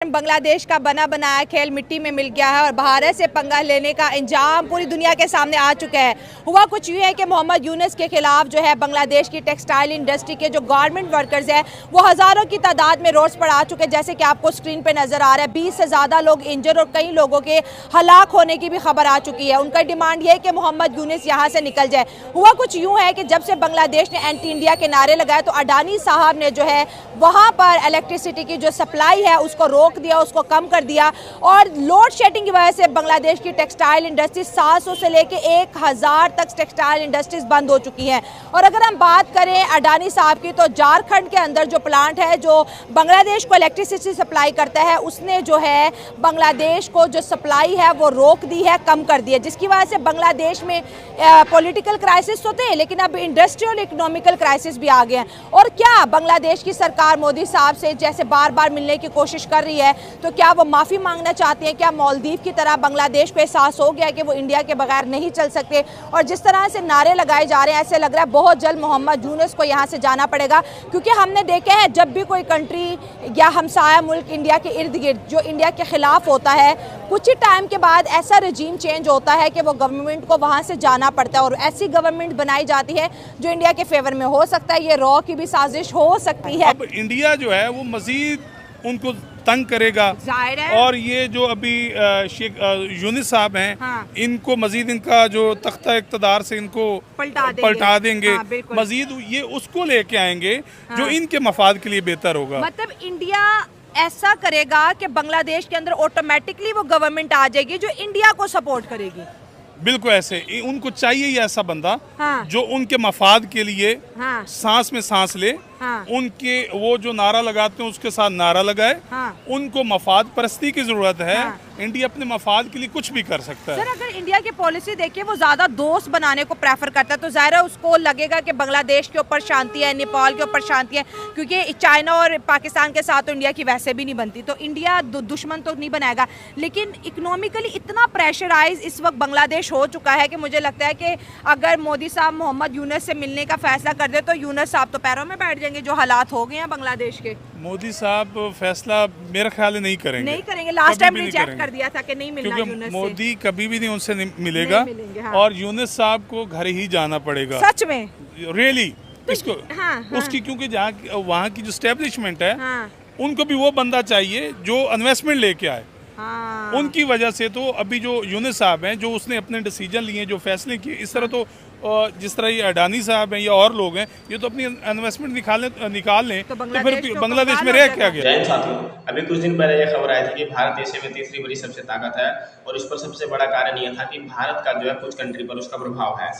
लेकिन बांग्लादेश का बना बनाया खेल मिट्टी में मिल गया है और भारत से पंगा लेने का इंजाम पूरी दुनिया के सामने आ चुका है। हुआ कुछ यूँ है कि मोहम्मद यूनुस के खिलाफ जो है बांग्लादेश की टेक्सटाइल इंडस्ट्री के जो गारमेंट वर्कर्स हैं वो हज़ारों की तादाद में रोड्स पर आ चुके हैं, जैसे कि आपको स्क्रीन पर नज़र आ रहा है। 20 से ज़्यादा लोग इंजर और कई लोगों के हलाक होने की भी खबर आ चुकी है। उनका डिमांड ये है कि मोहम्मद यूनुस यहाँ से निकल जाए। हुआ कुछ यूँ है कि जब से बांग्लादेश ने एंटी इंडिया के नारे लगाए तो अडानी साहब ने जो है वहाँ पर इलेक्ट्रिसिटी की जो सप्लाई है उसको रोक दिया, उसको कम कर दिया और लोड शेडिंग की वजह से बांग्लादेश की टेक्सटाइल इंडस्ट्री 700 से लेके 1000 तक टेक्सटाइल इंडस्ट्रीज बंद हो चुकी हैं। और अगर हम बात करें अडानी साहब की तो झारखंड के अंदर जो प्लांट है जो बांग्लादेश को इलेक्ट्रिसिटी सप्लाई करता है उसने जो है बांग्लादेश को जो सप्लाई है वो रोक दी है, कम कर दी है, जिसकी वजह से बांग्लादेश में पॉलिटिकल क्राइसिस होते हैं लेकिन अब इंडस्ट्रियल इकोनॉमिकल क्राइसिस भी आ गए हैं। और क्या बांग्लादेश की सरकार मोदी साहब से जैसे बार बार मिलने की कोशिश कर रही है तो क्या वो माफ़ी मांगना चाहती है? क्या मालदीव की तरह बांग्लादेश को एहसास हो गया कि वो इंडिया के बगैर नहीं चल सकते? और जिस तरह से नारे लगाए जा रहे हैं ऐसे लग रहा है बहुत जल्द मोहम्मद यूनुस को यहाँ से जाना पड़ेगा, क्योंकि हमने देखा है जब भी कोई कंट्री या हमसाया मुल्क इंडिया के इर्द गिर्द जो इंडिया के खिलाफ होता है कुछ ही टाइम के बाद ऐसा रजीम चेंज होता है कि वो गवर्नमेंट को वहाँ से जाना पड़ता है और ऐसी गवर्नमेंट बनाई जाती है जो इंडिया के फेवर में हो सकता है। ये रॉ की भी साजिश हो सकती है। अब इंडिया जो है वो मजीद उनको तंग करेगा और ये जो अभी शेख यूनुस साहब हैं इनको मजीद इनका जो तख्ता इक़्तिदार से इनको पलटा देंगे। मजीद ये उसको लेके आएंगे जो इनके मफाद के लिए बेहतर होगा। मतलब इंडिया ऐसा करेगा कि बांग्लादेश के अंदर ऑटोमेटिकली वो गवर्नमेंट आ जाएगी जो इंडिया को सपोर्ट करेगी। बिल्कुल ऐसे उनको चाहिए ही ऐसा बंदा जो उनके मफाद के लिए सांस में सांस ले, उनके वो जो नारा लगाते हैं उसके साथ नारा लगाए। उनको मफाद परस्ती की जरूरत है। इंडिया अपने मफाद के लिए कुछ भी कर सकता है। सर अगर इंडिया की पॉलिसी देखिए वो ज्यादा दोस्त बनाने को प्रेफर करता है तो जाहिर है उसको लगेगा कि बांग्लादेश के ऊपर शांति है, नेपाल के ऊपर शांति है, क्योंकि चाइना और पाकिस्तान के साथ तो इंडिया की वैसे भी नहीं बनती, तो इंडिया दुश्मन तो नहीं बनाएगा। लेकिन इकोनॉमिकली इतना प्रेशराइज इस वक्त बांग्लादेश हो चुका है कि मुझे लगता है कि अगर मोदी साहब मोहम्मद यूनुस से मिलने का फैसला कर दे तो यूनुस साहब तो पैरों में बैठ जाएंगे। जो हालात हो गए हैं बांग्लादेश के, मोदी साहब फैसला मेरा ख्याल है नहीं करेंगे। लास्ट टाइम रिजेक्ट कर दिया था कि नहीं मिलना क्योंकि यूनुस मोदी कभी भी नहीं उनसे मिलेगा। और यूनुस साहब को घर ही जाना पड़ेगा सच में रियली इसको उसकी, क्योंकि जहाँ वहाँ की जो स्टैब्लिशमेंट है उनको भी वो बंदा चाहिए जो इन्वेस्टमेंट लेके आए। उनकी वजह से तो अभी जो यूनुस साहब हैं जो उसने अपने डिसीजन लिए, जो फैसले किए, इस तरह तो जिस तरह ये अडानी साहब हैं या और लोग हैं ये तो अपनी इन्वेस्टमेंट निकाल लें तो फिर बांग्लादेश में रह क्या गया। जैन साथियों, अभी कुछ दिन पहले यह खबर आई थी कि भारत एशिया में तीसरी बड़ी सबसे ताकत है और इस पर सबसे बड़ा कारण यह था कि भारत का जो है कुछ कंट्री पर उसका प्रभाव है।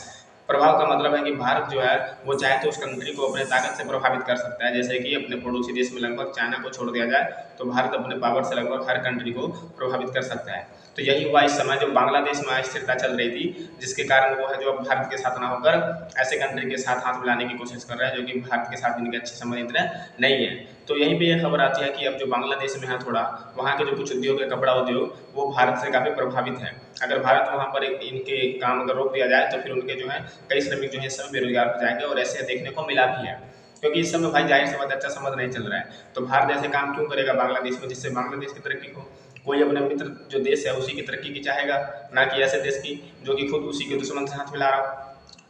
प्रभाव का मतलब है कि भारत जो है वो चाहे तो उस कंट्री को अपने ताकत से प्रभावित कर सकता है। जैसे कि अपने पड़ोसी देश में लगभग चाइना को छोड़ दिया जाए तो भारत अपने पावर से लगभग हर कंट्री को प्रभावित कर सकता है। तो यही हुआ इस समय जो बांग्लादेश में अस्थिरता चल रही थी, जिसके कारण वो है जो अब भारत के साथ ना होकर ऐसे कंट्री के साथ हाथ मिलाने की कोशिश कर रहा है जो कि भारत के साथ इनके अच्छे संबंध इतने नहीं है। तो यहीं पे यह खबर आती है कि अब जो बांग्लादेश में है थोड़ा वहाँ के जो कुछ उद्योग है, कपड़ा उद्योग, वो भारत से काफ़ी प्रभावित है। अगर भारत वहाँ पर इनके काम अगर रोक दिया जाए तो फिर उनके जो है कई श्रमिक जो है इस समय बेरोजगार हो जाएंगे और ऐसे देखने को मिला भी है, क्योंकि इस समय भाई जाहिर सी बात अच्छा संबंध नहीं चल रहा है। तो भारत ऐसे काम क्यों करेगा बांग्लादेश में जिससे बांग्लादेश की तरक्की हो? कोई अपने मित्र जो देश है उसी की तरक्की की चाहेगा, ना कि ऐसे देश की जो कि खुद उसी के दुश्मन से हाथ मिला रहा हो।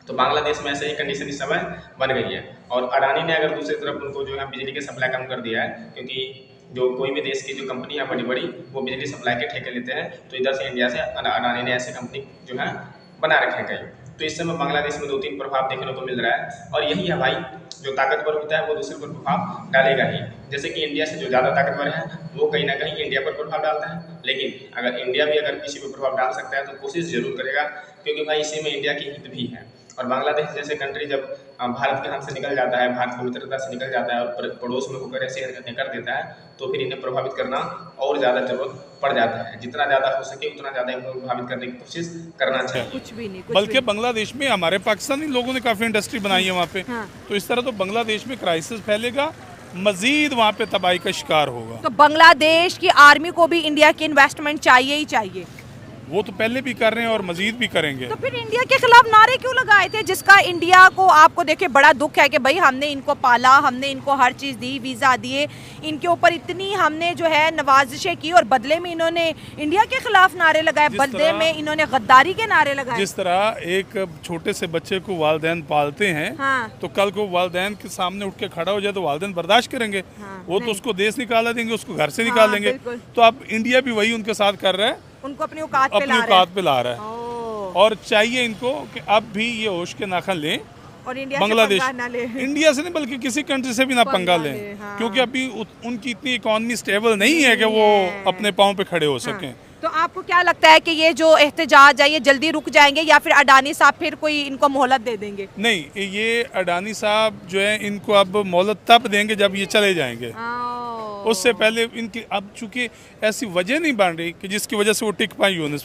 तो बांग्लादेश में ऐसे ही कंडीशन इस समय बन गई है। और अडानी ने अगर दूसरी तरफ उनको जो है बिजली के सप्लाई कम कर दिया है, क्योंकि जो कोई भी देश की जो कंपनियां बड़ी बड़ी वो बिजली सप्लाई के ठेके लेते हैं, तो इधर से इंडिया से अडानी ने ऐसे कंपनी जो है बना रखे कई। तो इस समय बांग्लादेश में 2-3 प्रभाव देखने को मिल रहा है और यही है भाई, जो ताकतवर होता है वो दूसरे पर प्रभाव डालेगा ही। जैसे कि इंडिया से जो ज़्यादा ताकतवर है वो कहीं ना कहीं इंडिया पर प्रभाव डालता है, लेकिन अगर इंडिया भी अगर किसी पर प्रभाव डाल सकता है तो कोशिश जरूर करेगा, क्योंकि भाई इसी में इंडिया की हित भी है। और बांग्लादेश जैसे कंट्री जब भारत के हाथ से निकल जाता है, भारत की मित्रता से निकल जाता है और पड़ोस में होकर ऐसी हरकतें कर देता है तो फिर इन्हें प्रभावित करना और ज़्यादा जरूरत पड़ जाता है। जितना ज़्यादा हो सके उतना ज़्यादा इनको प्रभावित करने की कोशिश करना चाहिए। कुछ भी नहीं, बल्कि बांग्लादेश में हमारे पाकिस्तानी लोगों ने काफ़ी इंडस्ट्री बनाई है वहाँ पे। तो इस तरह तो बांग्लादेश में क्राइसिस फैलेगा, मजीद वहाँ पे तबाही का शिकार होगा। तो बांग्लादेश की आर्मी को भी इंडिया की इन्वेस्टमेंट चाहिए ही चाहिए। वो तो पहले भी कर रहे हैं और मजीद भी करेंगे। तो फिर इंडिया के खिलाफ नारे क्यों लगाए थे, जिसका इंडिया को आपको देखिए बड़ा दुख है कि भाई हमने इनको पाला, हमने इनको हर चीज़ दी, वीज़ा दिए, इनके ऊपर इतनी हमने जो है नवाजिशें की और बदले में इन्होंने इंडिया के खिलाफ नारे लगाए, बदले में इन्होंने गद्दारी के नारे लगाए। जिस तरह एक छोटे से बच्चे को वालिदैन पालते हैं, हाँ। तो कल को वालिदैन के सामने उठ के खड़ा हो जाए तो वालिदैन बर्दाश्त करेंगे। हाँ, वो तो उसको देश निकाला देंगे, उसको घर से निकाल देंगे। तो अब इंडिया भी वही उनके साथ कर रहा है, उनको अपनी औकात पे ला रहा है। और चाहिए इनको कि अब भी ये होश के नाखन लें और इंडिया बांग्लादेश, से पंगा ना ले। इंडिया से नहीं बल्कि किसी कंट्री से भी ना पंगा लें, हाँ। क्योंकि अभी उनकी इतनी इकॉनमी स्टेबल नहीं है कि वो अपने पाँव पे खड़े हो सकें। तो आपको क्या लगता है कि ये जो एहतजाज है ये जल्दी रुक जाएंगे या फिर अडानी साहब फिर कोई इनको मोहलत दे देंगे? नहीं, ये अडानी साहब जो है इनको अब मोहलत तब देंगे जब ये चले जाएंगे। उससे पहले इनकी अब चूंकि ऐसी वजह नहीं बन रही कि जिसकी वजह से वो टिक पाए यूनिस